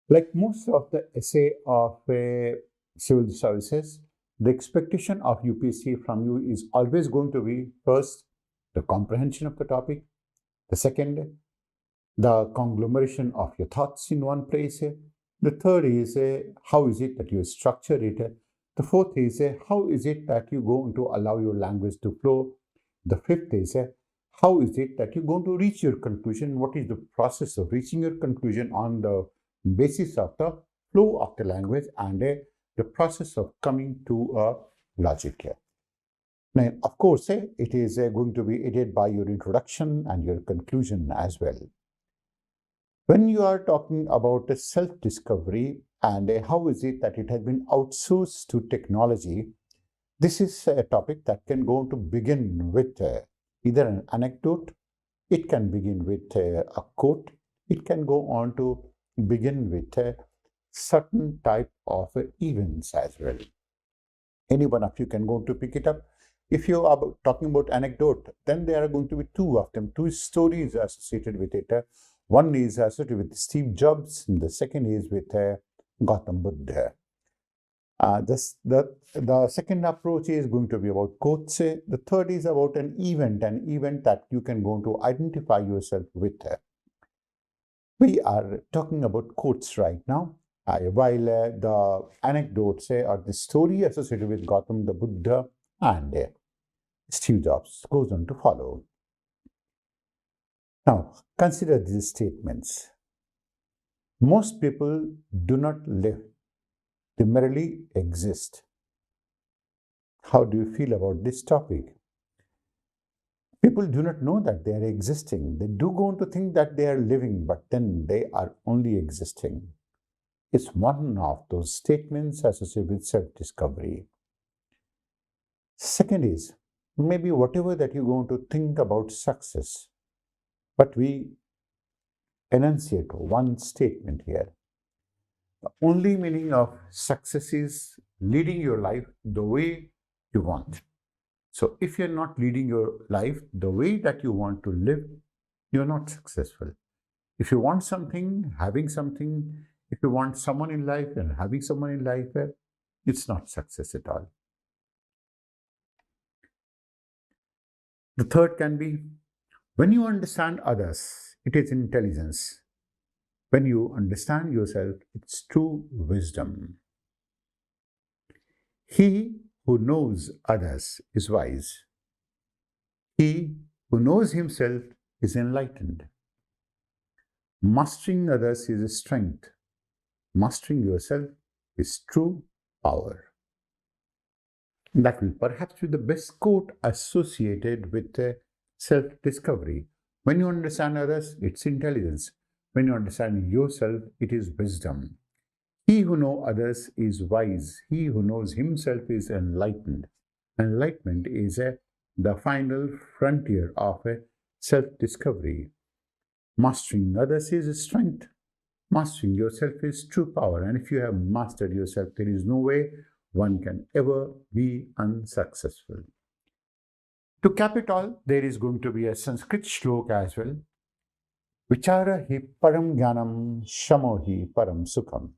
Like most of the essay of civil services, the expectation of UPSC from you is always going to be first, the comprehension of the topic, the second, the conglomeration of your thoughts in one place. The third is how is it that you structure it. The fourth is how is it that you're going to allow your language to flow. The fifth is how is it that you're going to reach your conclusion. What is the process of reaching your conclusion on the basis of the flow of the language and the process of coming to a logic here. Now, of course, it is going to be aided by your introduction and your conclusion as well. When you are talking about self-discovery and how is it that it has been outsourced to technology, this is a topic that can go to begin with either an anecdote, it can begin with a quote, it can go on to begin with a certain type of events as well. Any one of you can go to pick it up. If you are talking about anecdote, then there are going to be two of them, two stories associated with it. One is associated with Steve Jobs, and the second is with Gautam Buddha. The second approach is going to be about quotes. The third is about an event that you can go to identify yourself with. We are talking about quotes right now, while the anecdotes or the story associated with Gautam the Buddha and Steve Jobs goes on to follow. Now, consider these statements. Most people do not live, they merely exist. How do you feel about this topic? People do not know that they are existing. They do go on to think that they are living, but then they are only existing. It's one of those statements associated with self-discovery. Second is, maybe whatever that you're going to think about success, but we enunciate one statement here. The only meaning of success is leading your life the way you want. So if you're not leading your life the way that you want to live, you're not successful. If you want something, having something, if you want someone in life and having someone in life, it's not success at all. The third can be, when you understand others, it is intelligence. When you understand yourself, it's true wisdom. He who knows others is wise. He who knows himself is enlightened. Mastering others is a strength. Mastering yourself is true power. That will perhaps be the best quote associated with self-discovery. When you understand others, it's intelligence. When you understand yourself, it is wisdom. He who knows others is wise. He who knows himself is enlightened. Enlightenment is the final frontier of a self-discovery. Mastering others is strength. Mastering yourself is true power. And if you have mastered yourself, there is no way one can ever be unsuccessful. To cap it all, there is going to be a Sanskrit shlok as well. Vichara hi param jnanam shamo hi param sukham.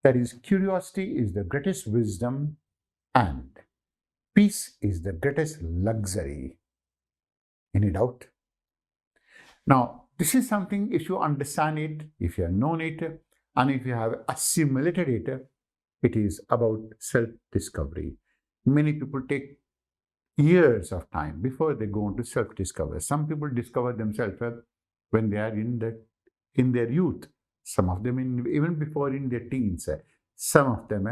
That is, curiosity is the greatest wisdom and peace is the greatest luxury. Any doubt? Now, this is something, if you understand it, if you have known it, and if you have assimilated it, it is about self-discovery. Many people take years of time before they go into self-discovery. Some people discover themselves when they are in their youth. Some of them even before in their teens. Some of them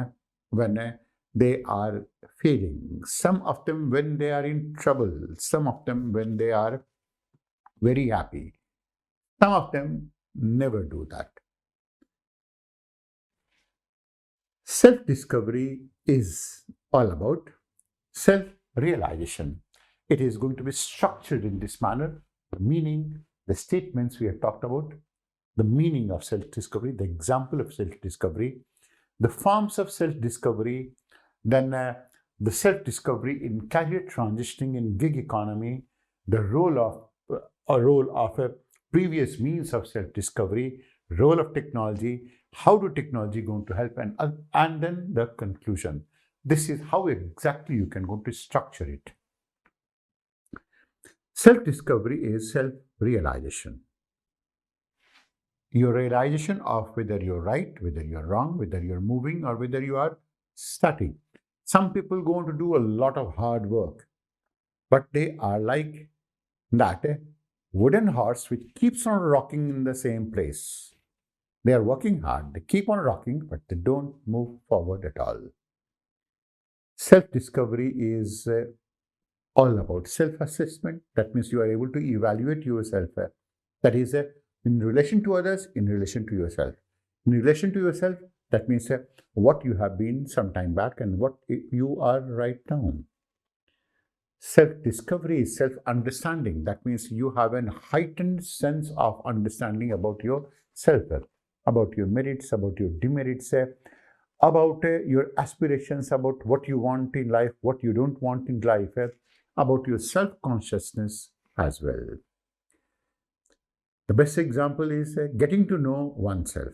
when they are fading. Some of them when they are in trouble. Some of them when they are very happy. Some of them never do that. Self-discovery is all about self-realization. It is going to be structured in this manner. The meaning, the statements we have talked about, the meaning of self-discovery, the example of self-discovery, the forms of self-discovery, then the self-discovery in career transitioning in gig economy, the role of a previous means of self-discovery, role of technology, How do technology going to help? And then the conclusion. This is how exactly you can go to structure it. Self-discovery is self-realization. Your realization of whether you're right, whether you're wrong, whether you're moving, or whether you are static. Some people go on to do a lot of hard work, but they are like that wooden horse which keeps on rocking in the same place. They are working hard, they keep on rocking, but they don't move forward at all. Self-discovery is all about self-assessment. That means you are able to evaluate yourself. That is in relation to others, in relation to yourself. In relation to yourself, that means what you have been some time back and what you are right now. Self-discovery is self-understanding. That means you have a heightened sense of understanding about yourself, about your merits, about your demerits, about your aspirations, about what you want in life, what you don't want in life, about your self-consciousness as well. The best example is getting to know oneself.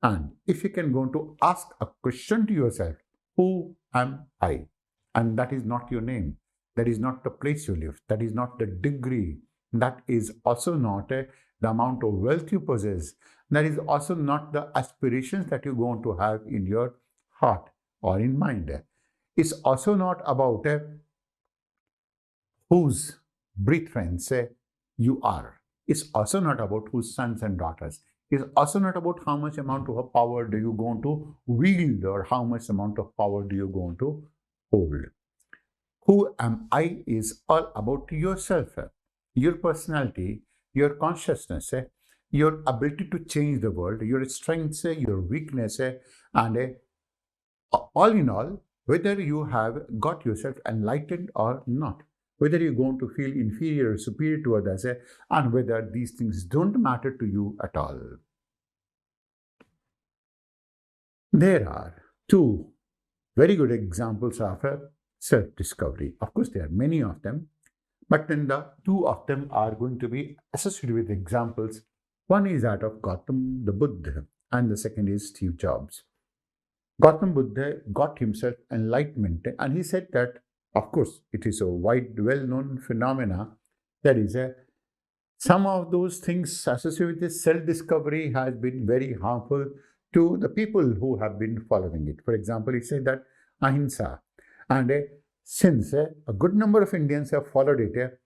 And if you can go to ask a question to yourself, who am I? And that is not your name. That is not the place you live. That is not the degree. That is also not the amount of wealth you possess. That is also not the aspirations that you're going to have in your heart or in mind. It's also not about whose brethren you are. It's also not about whose sons and daughters. It's also not about how much amount of power do you going to wield or how much amount of power do you going to hold. Who am I is all about yourself, your personality, your consciousness, your ability to change the world, your strengths, your weakness, and all in all, whether you have got yourself enlightened or not, whether you're going to feel inferior or superior to others, and whether these things don't matter to you at all. There are two very good examples of self-discovery. Of course, there are many of them, but then the two of them are going to be associated with examples. One is that of Gautam the Buddha, and the second is Steve Jobs. Gautam Buddha got himself enlightenment, and he said that, of course, it is a wide, well-known phenomena. That is, some of those things associated with self-discovery has been very harmful to the people who have been following it. For example, he said that ahimsa, and since a good number of Indians have followed it,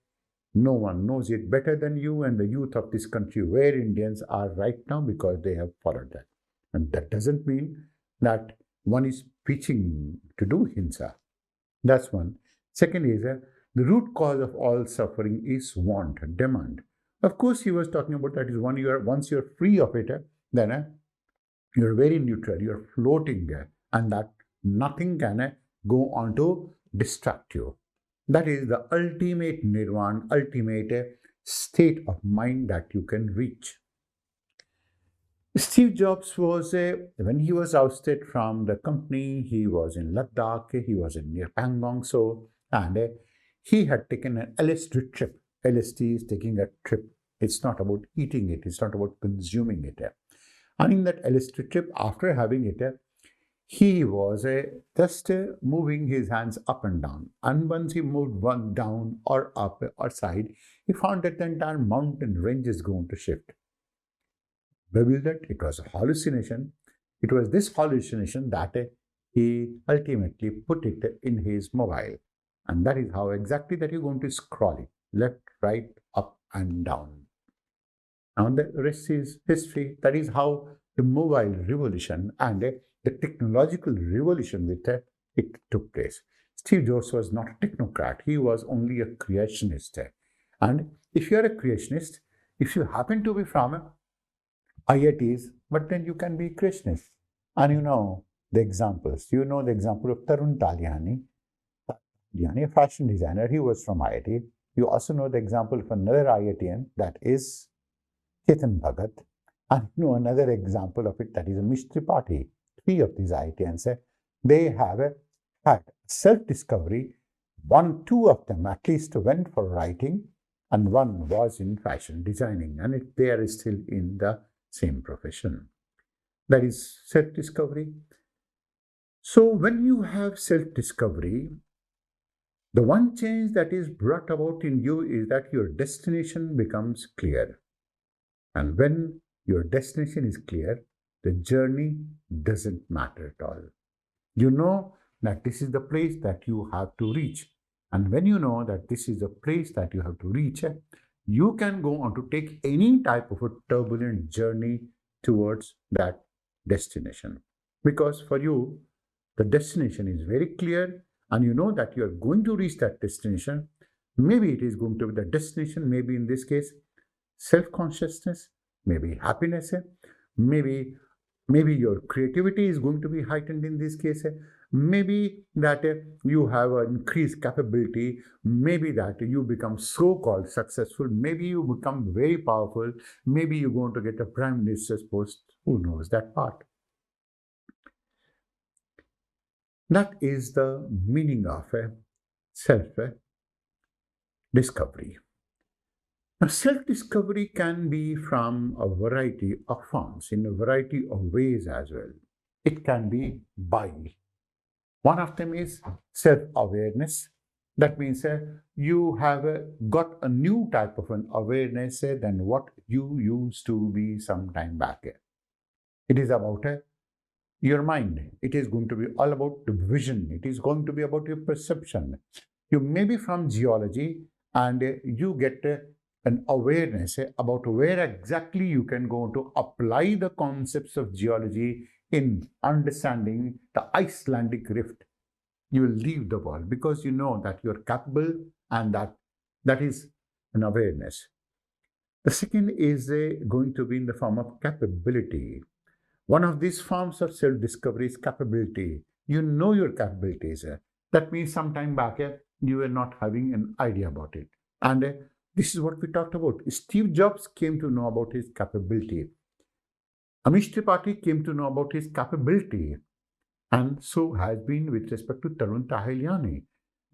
no one knows it better than you and the youth of this country where Indians are right now because they have followed that. And that doesn't mean that one is preaching to do hinsa. That's one. Second is the root cause of all suffering is want, demand. Of course, he was talking about that is once you're free of it, then you're very neutral, you're floating there, and that nothing can go on to distract you. That is the ultimate nirvana, ultimate state of mind that you can reach. Steve Jobs was, when he was ousted from the company, he was in Ladakh, he was in near Pangong, and he had taken an LSD trip. LSD is taking a trip. It's not about eating it, it's not about consuming it. And in that LSD trip, after having it, he was just moving his hands up and down. And once he moved one down or up or side, he found that the entire mountain range is going to shift. Bewildered, it was a hallucination. It was this hallucination that he ultimately put it in his mobile. And that is how exactly that you're going to scroll it, left, right, up and down. Now the rest is history. That is how the mobile revolution and the technological revolution with it took place. Steve Jobs was not a technocrat. He was only a creationist. And if you are a creationist, if you happen to be from IITs, but then you can be creationist. And you know the examples. You know the example of Tarun Talyani, a fashion designer. He was from IIT. You also know the example of another IITian, that is Chetan Bhagat. And you know another example of it, that is Amish Tripathi. Three of these IITians, they have had self-discovery. Two of them at least went for writing, and one was in fashion designing, and they are still in the same profession. That is self-discovery. So when you have self-discovery, the one change that is brought about in you is that your destination becomes clear. And when your destination is clear, the journey doesn't matter at all. You know that this is the place that you have to reach. And when you know that this is the place that you have to reach, you can go on to take any type of a turbulent journey towards that destination. Because for you, the destination is very clear and you know that you are going to reach that destination. Maybe it is going to be the destination, maybe in this case, self-consciousness, maybe happiness, maybe your creativity is going to be heightened in this case, maybe that you have an increased capability, maybe that you become so-called successful, maybe you become very powerful, maybe you're going to get a prime minister's post. Who knows that part? That is the meaning of self-discovery. Now, self-discovery can be from a variety of forms, in a variety of ways as well. It can be by. One of them is self-awareness. That means you have got a new type of an awareness than what you used to be some time back. It is about your mind. It is going to be all about the vision. It is going to be about your perception. You may be from geology and you get an awareness about where exactly you can go to apply the concepts of geology in understanding the Icelandic rift. You will leave the world because you know that you're capable, and that is an awareness. The second is going to be in the form of capability. One of these forms of self-discovery is capability. You know your capabilities. That means some time back, you were not having an idea about it. And this is what we talked about. Steve Jobs came to know about his capability. Amish Tripathi came to know about his capability. And so has been with respect to Tarun Tahiliani.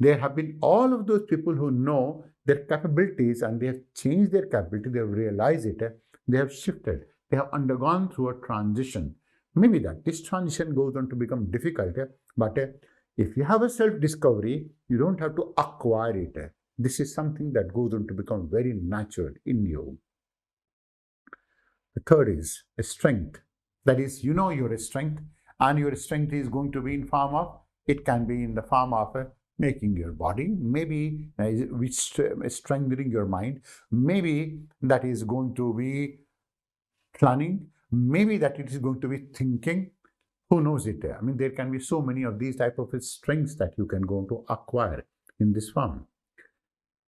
There have been all of those people who know their capabilities and they have changed their capability, they have realized it, they have shifted. They have undergone through a transition. Maybe that this transition goes on to become difficult, but if you have a self-discovery, you don't have to acquire it. This is something that goes on to become very natural in you. The third is a strength. That is, you know your strength, and your strength is going to be in form of, it can be in the form of making your body, maybe strengthening your mind, maybe that is going to be planning, maybe that it is going to be thinking. Who knows it? I mean, there can be so many of these type of strengths that you can go to acquire in this form.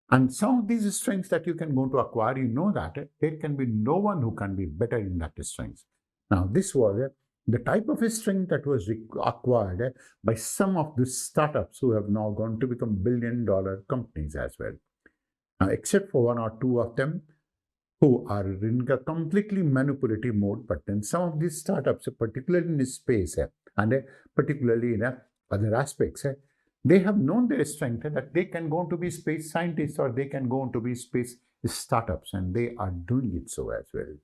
And some of these strengths that you can go to acquire, you know that there can be no one who can be better in that strength. Now, this was the type of strength that was acquired by some of the startups who have now gone to become billion-dollar companies as well. Now, except for one or two of them, who are in a completely manipulative mode, but then some of these startups, particularly in this space and particularly in other aspects, they have known their strength that they can go on to be space scientists or they can go on to be space startups, and they are doing it so as well.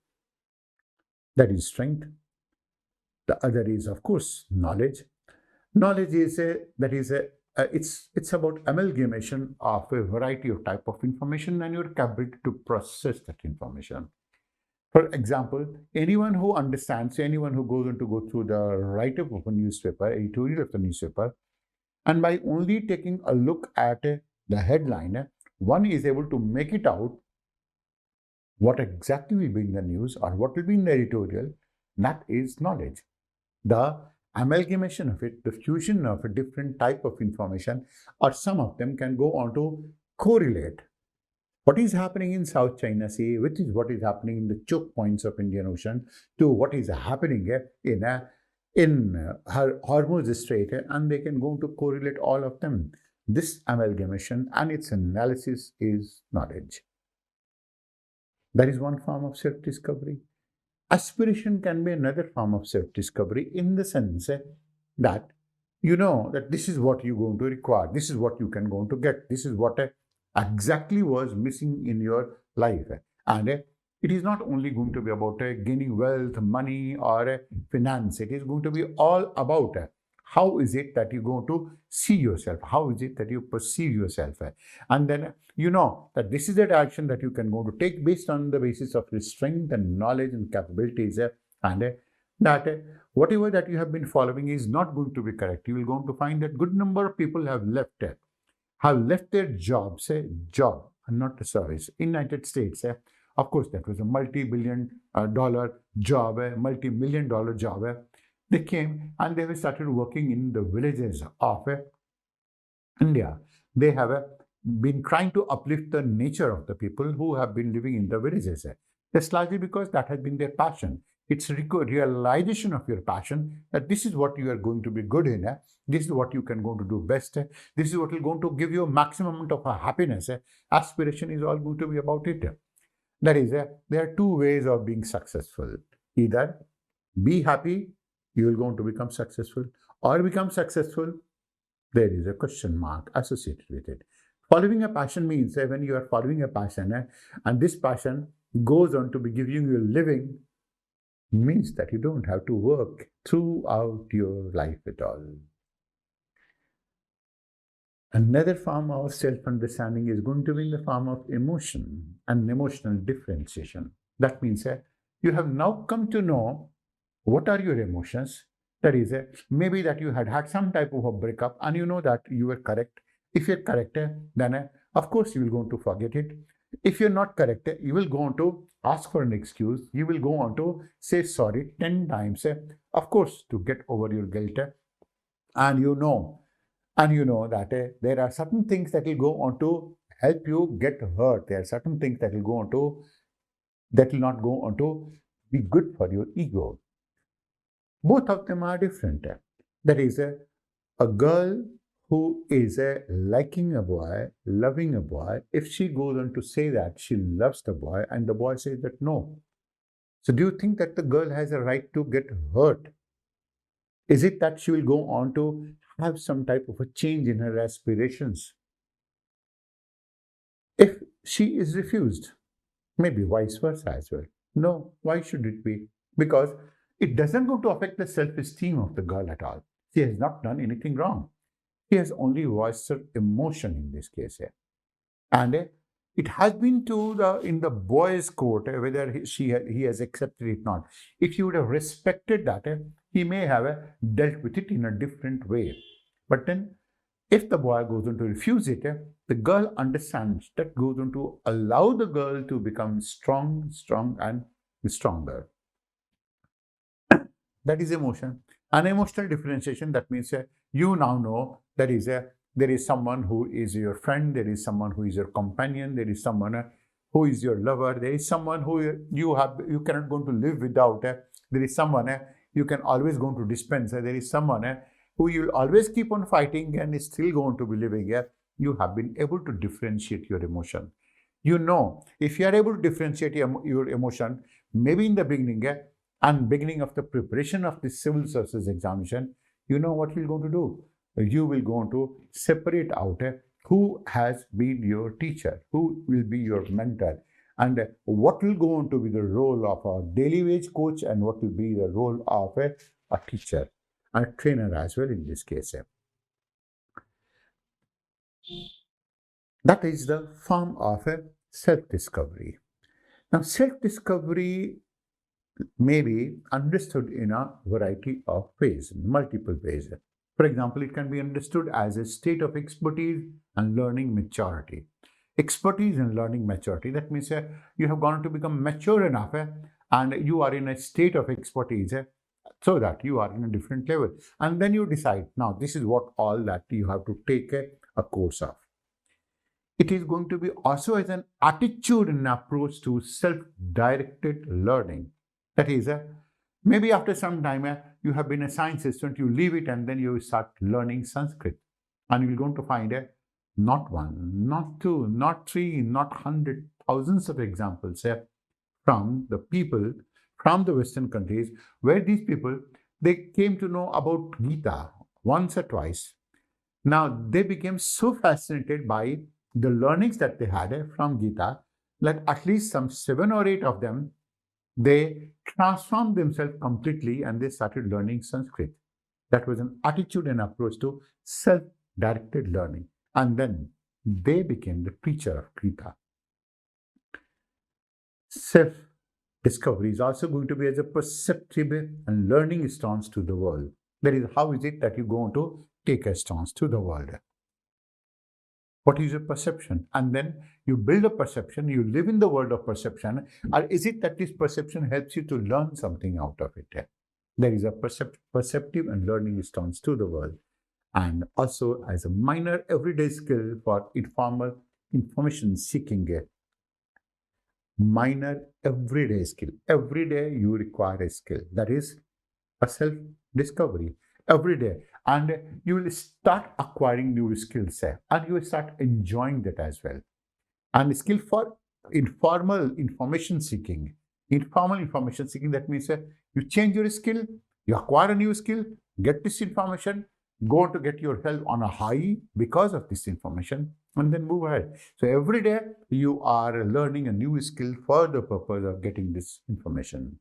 That is strength. The other is, of course, knowledge. Knowledge is it's about amalgamation of a variety of type of information and your capability to process that information. For example, anyone who understands, anyone who goes on to go through the write-up of a newspaper, editorial of the newspaper, and by only taking a look at the headline, one is able to make it out what exactly will be in the news or what will be in the editorial. That is knowledge. The amalgamation of it, the fusion of a different type of information, or some of them can go on to correlate what is happening in South China Sea, which is what is happening in the choke points of Indian Ocean, to what is happening in Hormuz Strait, and they can go to correlate all of them. This amalgamation and its analysis is knowledge. That is one form of self-discovery. Aspiration can be another form of self-discovery in the sense that you know that this is what you're going to require, this is what you can go to get, this is what exactly was missing in your life. And it is not only going to be about gaining wealth, money, or finance. It is going to be all about how is it that you going to see yourself? How is it that you perceive yourself? And then you know that this is the direction that you can go to take based on the basis of your strength and knowledge and capabilities, and that whatever that you have been following is not going to be correct. You will going to find that good number of people have left their jobs, job and not the service. In United States, of course, that was a multi-billion dollar job, a multi-million dollar job. They came and they started working in the villages of India. They have been trying to uplift the nature of the people who have been living in the villages. That's largely because that has been their passion. It's realization of your passion that this is what you are going to be good in. This is what you can go to do best. This is what will going to give you a maximum amount of happiness. Aspiration is all going to be about it. That is, there are two ways of being successful. Either be happy, you will going to become successful, or become successful, there is a question mark associated with it. Following a passion means when you are following a passion and this passion goes on to be giving you a living, means that you don't have to work throughout your life at all. Another form of self-understanding is going to be in the form of emotion and emotional differentiation. That means you have now come to know what are your emotions. That is, maybe that you had some type of a breakup and you know that you were correct. If you're correct, then of course you will go on to forget it. If you're not correct, you will go on to ask for an excuse. You will go on to say sorry 10 times, of course, to get over your guilt. And you know that there are certain things that will go on to help you get hurt. There are certain things that will go on to, that will not go on to be good for your ego. Both of them are different. That is, a girl who is liking a boy, loving a boy, if she goes on to say that she loves the boy and the boy says that no. So do you think that the girl has a right to get hurt? Is it that she will go on to have some type of a change in her aspirations? If she is refused, maybe vice versa as well. No, why should it be? Because it doesn't go to affect the self-esteem of the girl at all. She has not done anything wrong. He has only voiced her emotion in this case. And it has been to in the boy's court, whether he has accepted it or not. If you would have respected that, he may have dealt with it in a different way. But then, if the boy goes on to refuse it, the girl understands that goes on to allow the girl to become strong and stronger. That is emotion. An emotional differentiation, that means you now know there is someone who is your friend, there is someone who is your companion, there is someone who is your lover, there is someone who you cannot go to live without. There is someone you can always go to dispense. There is someone who you will always keep on fighting and is still going to be living. You have been able to differentiate your emotion. You know, if you are able to differentiate your emotion, maybe in the beginning of the preparation of the civil services examination, you know what you're going to do. You will go on to separate out who has been your teacher, who will be your mentor, and what will go on to be the role of a daily wage coach and what will be the role of a teacher, a trainer as well in this case. That is the form of a self-discovery. Now, self-discovery may be understood in a variety of ways, multiple ways. For example, it can be understood as a state of expertise and learning maturity. Expertise and learning maturity, that means you have gone to become mature enough and you are in a state of expertise so that you are in a different level. And then you decide, now this is what all that you have to take a course of. It is going to be also as an attitude and approach to self-directed learning. That is, maybe after some time, you have been a science student, you leave it and then you start learning Sanskrit. And you're going to find not one, not two, not three, not 100, thousands of examples from the people from the Western countries where these people, they came to know about Gita once or twice. Now, they became so fascinated by the learnings that they had from Gita like at least some 7 or 8 of them, they transformed themselves completely and they started learning Sanskrit. That was an attitude and approach to self-directed learning. And then they became the teacher of Gita. Self-discovery is also going to be as a perceptive and learning stance to the world. That is, how is it that you go to take a stance to the world? What is your perception? And then you build a perception, you live in the world of perception. Or is it that this perception helps you to learn something out of it? There is a perceptive and learning stance to the world. And also as a minor everyday skill for informal information seeking. Minor everyday skill. Every day you require a skill. That is a self-discovery. Every day. And you will start acquiring new skills and you will start enjoying that as well. And skill for informal information seeking. Informal information seeking, that means you change your skill, you acquire a new skill, get this information, go on to get yourself on a high because of this information, and then move ahead. So every day you are learning a new skill for the purpose of getting this information.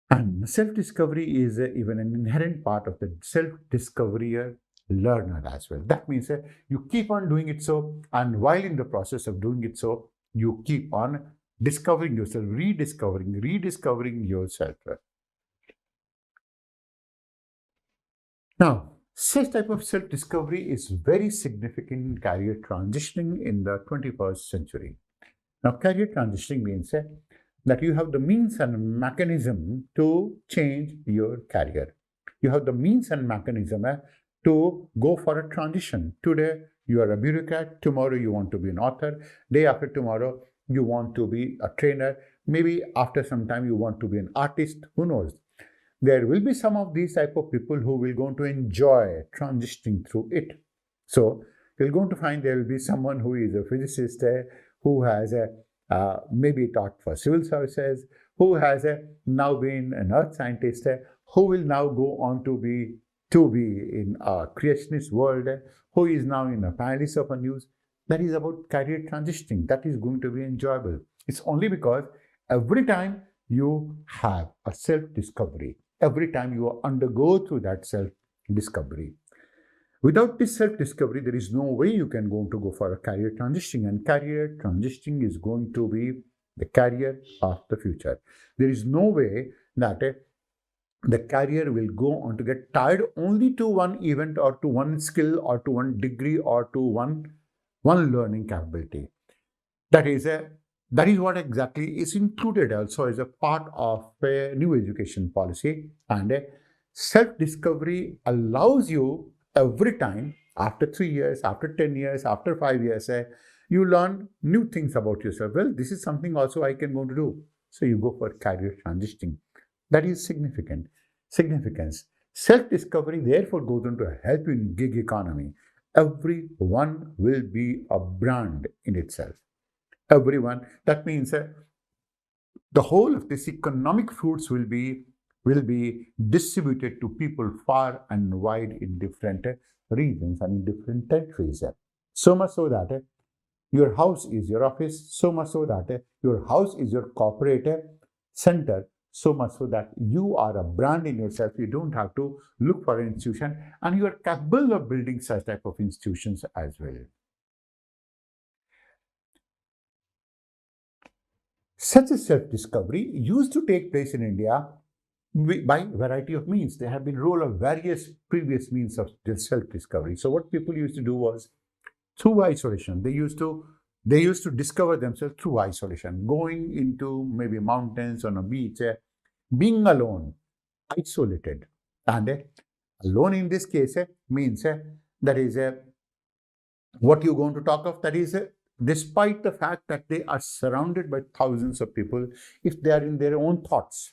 And self-discovery is even an inherent part of the self-discovery learner as well. That means you keep on doing it so, and while in the process of doing it so, you keep on discovering yourself, rediscovering yourself. Now, such type of self-discovery is very significant in career transitioning in the 21st century. Now, career transitioning means that you have the means and mechanism to change your career. You have the means and mechanism to go for a transition. Today, you are a bureaucrat. Tomorrow, you want to be an author. Day after tomorrow, you want to be a trainer. Maybe after some time, you want to be an artist. Who knows? There will be some of these type of people who will going to enjoy transitioning through it. So, you're going to find there will be someone who is a physicist, who has maybe taught for civil services, who has now been an earth scientist, who will now go on to be in a creationist world, who is now in a panelist of a news. That is about career transitioning. That is going to be enjoyable. It's only because every time you have a self-discovery, every time you undergo through that self-discovery. Without this self-discovery, there is no way you can go for a career transitioning, and career transitioning is going to be the career of the future. There is no way that the career will go on to get tied only to one event or to one skill or to one degree or to one learning capability. That is what exactly is included also as a part of a new education policy. And self-discovery allows you every time, after 3 years, after 10 years, after 5 years, you learn new things about yourself. Well, this is something also I can go to do. So you go for career transitioning. That is significance. Self-discovery therefore goes on to help you in gig economy. Everyone will be a brand in itself. Everyone. That means the whole of this economic fruits will be distributed to people far and wide in different regions and in different territories. So much so that your house is your office, so much so that your house is your corporate center, so much so that you are a brand in yourself. You don't have to look for an institution, and you are capable of building such type of institutions as well. Such a self-discovery used to take place in India by variety of means. There have been role of various previous means of self-discovery. So what people used to do was through isolation. They used to discover themselves through isolation, going into maybe mountains on a beach, being alone, isolated. And alone in this case means that is what you're going to talk of. That is despite the fact that they are surrounded by thousands of people, if they are in their own thoughts,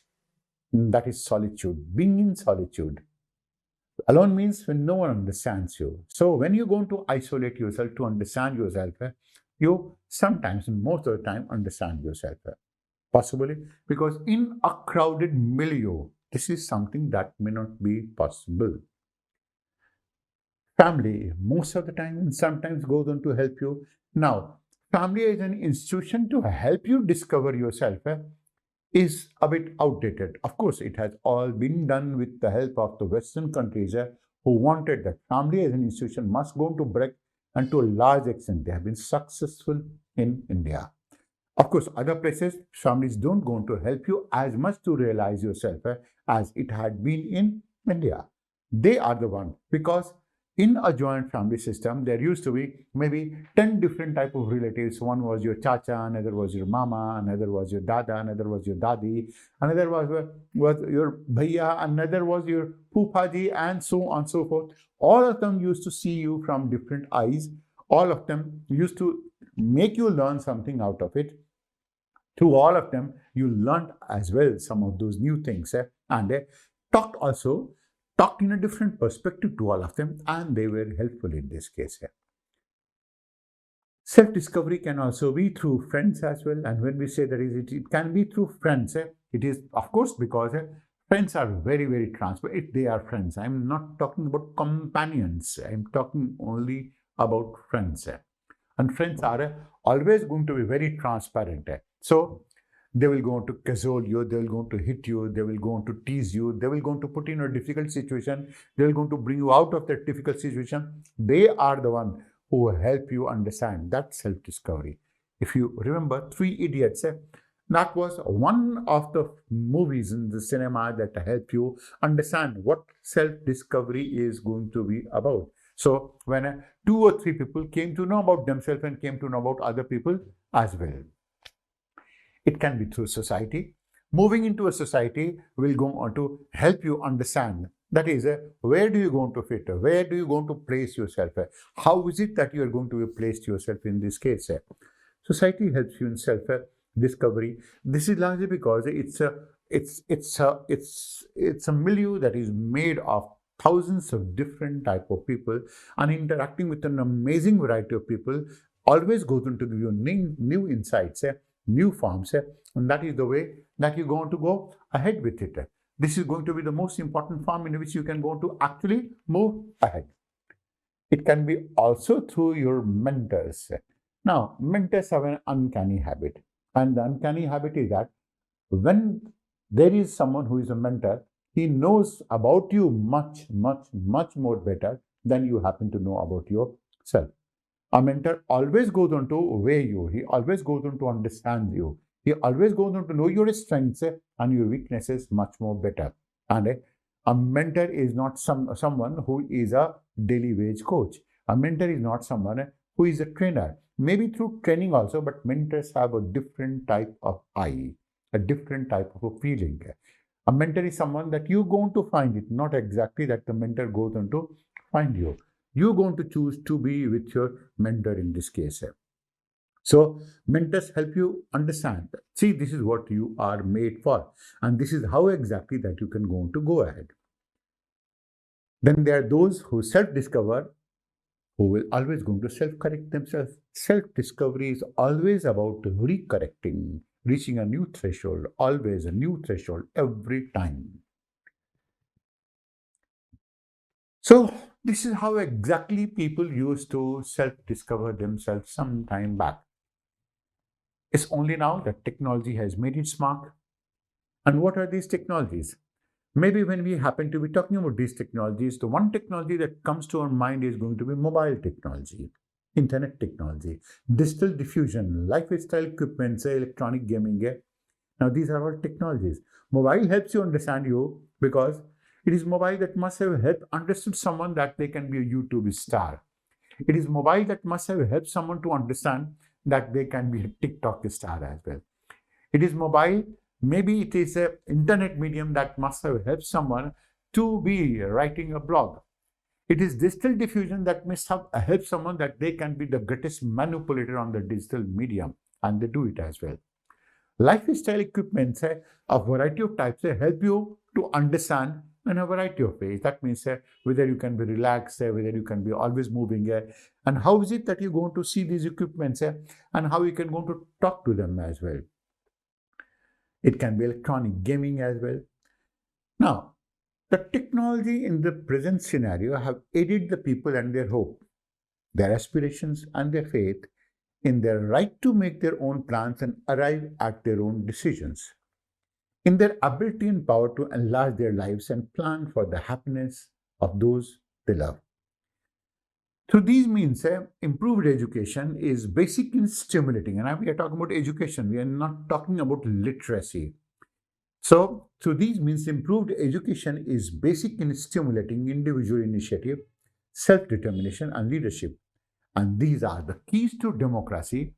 that is solitude, being in solitude. Alone means when no one understands you. So when you're going to isolate yourself to understand yourself, you sometimes, and most of the time, understand yourself. Possibly because in a crowded milieu, this is something that may not be possible. Family, most of the time, and sometimes goes on to help you. Now, family as an institution to help you discover yourself is a bit outdated. Of course, it has all been done with the help of the Western countries who wanted that family as an institution must go into break, and to a large extent, they have been successful in India. Of course, other places, families don't going to help you as much to realize yourself as it had been in India. They are the one, because in a joint family system, there used to be maybe 10 different type of relatives. One was your chacha, another was your mama, another was your dada, another was your dadi, another was your bhaiya, another was your poopaji, and so on and so forth. All of them used to see you from different eyes. All of them used to make you learn something out of it. Through all of them, you learned as well some of those new things, and talked in a different perspective to all of them, and they were helpful in this case. Self-discovery can also be through friends as well, and when we say that it can be through friends, it is of course because friends are very, very transparent. If they are friends, I'm not talking about companions. I'm talking only about friends. And friends are always going to be very transparent. So they will go on to cajole you, they will go on to hit you, they will go on to tease you, they will go on to put you in a difficult situation, they will go on to bring you out of that difficult situation. They are the one who will help you understand that self-discovery. If you remember Three Idiots, that was one of the movies in the cinema that help you understand what self-discovery is going to be about. So when two or three people came to know about themselves and came to know about other people as well. It can be through society. Moving into a society will go on to help you understand. That is, where do you going to fit? Where do you going to place yourself? How is it that you are going to be placed yourself in this case? Society helps you in self-discovery. This is largely because it's a milieu that is made of thousands of different type of people, and interacting with an amazing variety of people always goes into give you new insights, new forms, and that is the way that you're going to go ahead with it. This is going to be the most important form in which you can go to actually move ahead. It can be also through your mentors. Now, mentors have an uncanny habit, and the uncanny habit is that when there is someone who is a mentor, he knows about you much, much, much more better than you happen to know about yourself. A mentor always goes on to weigh you. He always goes on to understand you. He always goes on to know your strengths and your weaknesses much more better. And a mentor is not someone who is a daily wage coach. A mentor is not someone who is a trainer. Maybe through training also, but mentors have a different type of eye, a different type of a feeling. A mentor is someone that you're going to find it, not exactly that the mentor goes on to find you. You're going to choose to be with your mentor in this case. So mentors help you understand. See, this is what you are made for, and this is how exactly that you can go ahead. Then there are those who self-discover, who will always going to self-correct themselves. Self-discovery is always about recorrecting, reaching a new threshold, always a new threshold every time. So this is how exactly people used to self-discover themselves some time back. It's only now that technology has made its mark. And what are these technologies? Maybe when we happen to be talking about these technologies, the one technology that comes to our mind is going to be mobile technology, internet technology, digital diffusion, lifestyle equipment, electronic gaming. Now these are all technologies. Mobile helps you understand you because it is mobile that must have helped understood someone that they can be a YouTube star. It is mobile that must have helped someone to understand that they can be a TikTok star as well. It is mobile, maybe it is an internet medium that must have helped someone to be writing a blog. It is digital diffusion that must have helped someone that they can be the greatest manipulator on the digital medium, and they do it as well. Lifestyle equipment, a variety of types, help you to understand in a variety of ways. That means whether you can be relaxed, whether you can be always moving, and how is it that you're going to see these equipments, and how you can go to talk to them as well. It can be electronic gaming as well. Now, the technology in the present scenario have aided the people and their hope, their aspirations and their faith in their right to make their own plans and arrive at their own decisions, in their ability and power to enlarge their lives and plan for the happiness of those they love. Through these means, improved education is basic in stimulating. And now we are talking about education, we are not talking about literacy. So, through these means, improved education is basic in stimulating individual initiative, self determination, and leadership. And these are the keys to democracy,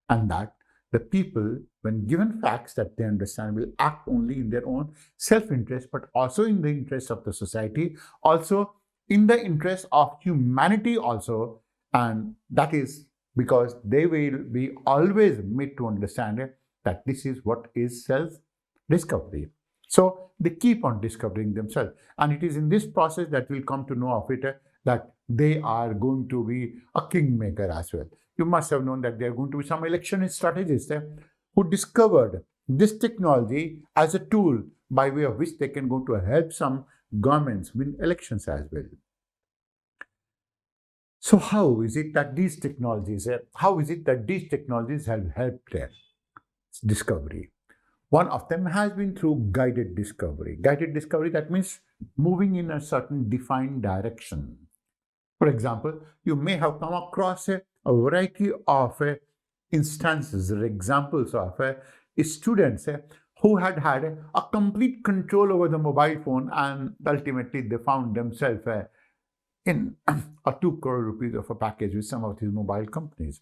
and that the people, when given facts that they understand, will act only in their own self interest, but also in the interest of the society, also in the interest of humanity, also. And that is because they will be always made to understand that this is what is self discovery. So they keep on discovering themselves, and it is in this process that we'll come to know of it that they are going to be a kingmaker as well. You must have known that there are going to be some election strategists who discovered this technology as a tool by way of which they can go to help some governments win elections as well. So how is it that these technologies have helped their discovery? One of them has been through guided discovery. Guided discovery, that means moving in a certain defined direction. For example, you may have come across a variety of instances or examples of students who had a complete control over the mobile phone, and ultimately they found themselves in a 2 crore rupees of a package with some of these mobile companies.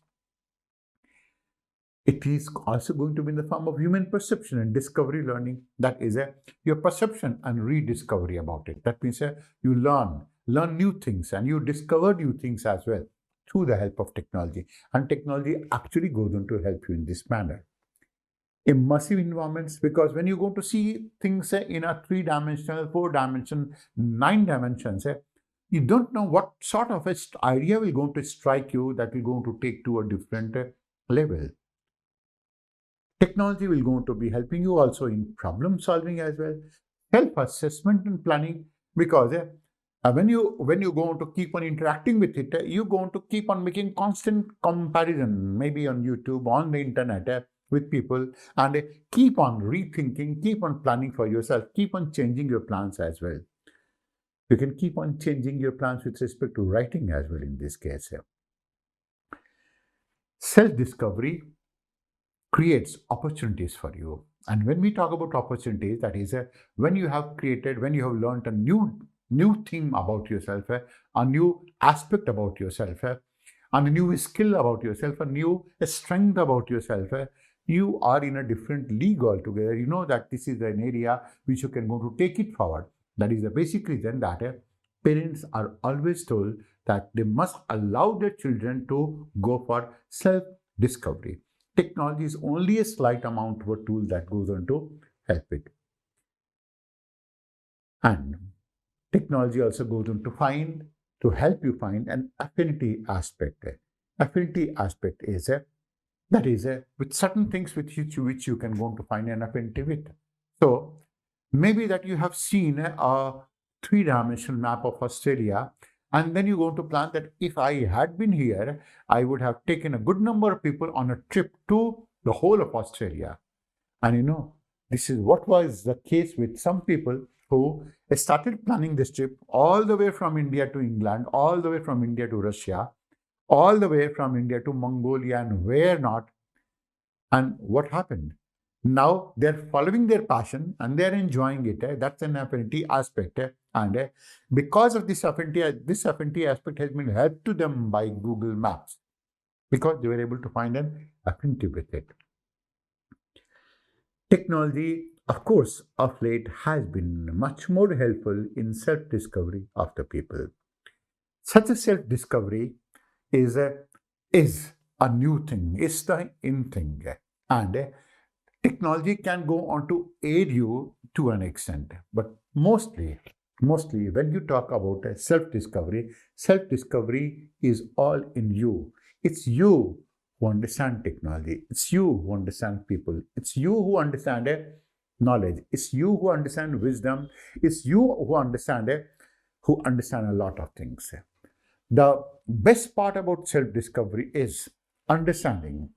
It is also going to be in the form of human perception and discovery learning. That is your perception and rediscovery about it. That means you learn new things, and you discover new things as well through the help of technology. And technology actually goes on to help you in this manner. Immersive environments, because when you go to see things in a 3-dimensional, 4-dimensional, 9 dimensions, you don't know what sort of idea will go to strike you that will go to take to a different level. Technology will go to be helping you also in problem solving as well, self-assessment and planning, because when you go on to keep on interacting with it, you're going to keep on making constant comparison, maybe on YouTube, on the internet, with people, and keep on rethinking, keep on planning for yourself, keep on changing your plans as well. You can keep on changing your plans with respect to writing as well in this case. Self-discovery creates opportunities for you. And when we talk about opportunities, that is when you have learned a new thing about yourself, a new aspect about yourself, and a new skill about yourself, a new strength about yourself, you are in a different league altogether. You know that this is an area which you can go to take it forward. That is the basic reason that parents are always told that they must allow their children to go for self-discovery. Technology is only a slight amount of a tool that goes on to help it. And technology also goes on to help you find an affinity aspect. Affinity aspect is with certain things which you can go on to find an affinity with. So maybe that you have seen a 3-dimensional map of Australia, and then you go to plan that if I had been here, I would have taken a good number of people on a trip to the whole of Australia. And this is what was the case with some people who started planning this trip all the way from India to England, all the way from India to Russia, all the way from India to Mongolia and where not. And what happened? Now they're following their passion and they're enjoying it. That's an affinity aspect. And because of this affinity aspect has been helped to them by Google Maps, because they were able to find an affinity with it. Technology, of course, of late has been much more helpful in self-discovery of the people. Such a self-discovery is a new thing, it's the in thing. And technology can go on to aid you to an extent, but mostly when you talk about self-discovery is all in you. It's you who understand technology, it's you who understand people, it's you who understand knowledge, it's you who understand wisdom, it's you who understand a lot of things. The best part about self-discovery is understanding.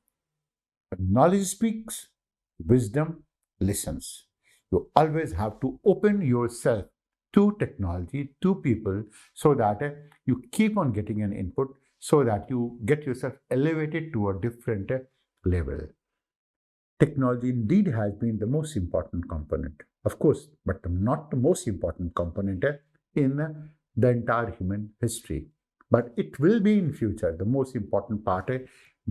When knowledge speaks, wisdom listens. You always have to open yourself to technology, to people, so that you keep on getting an input, so that you get yourself elevated to a different level. Technology indeed has been the most important component, of course, but not the most important component in the entire human history. But it will be in future the most important part,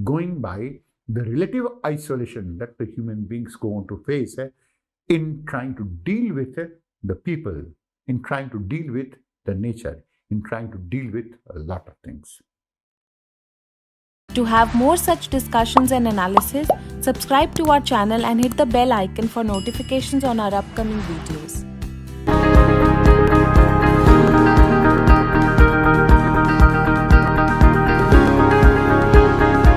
going by the relative isolation that the human beings go on to face in trying to deal with the people, in trying to deal with the nature, in trying to deal with a lot of things. To have more such discussions and analysis, subscribe to our channel and hit the bell icon for notifications on our upcoming videos.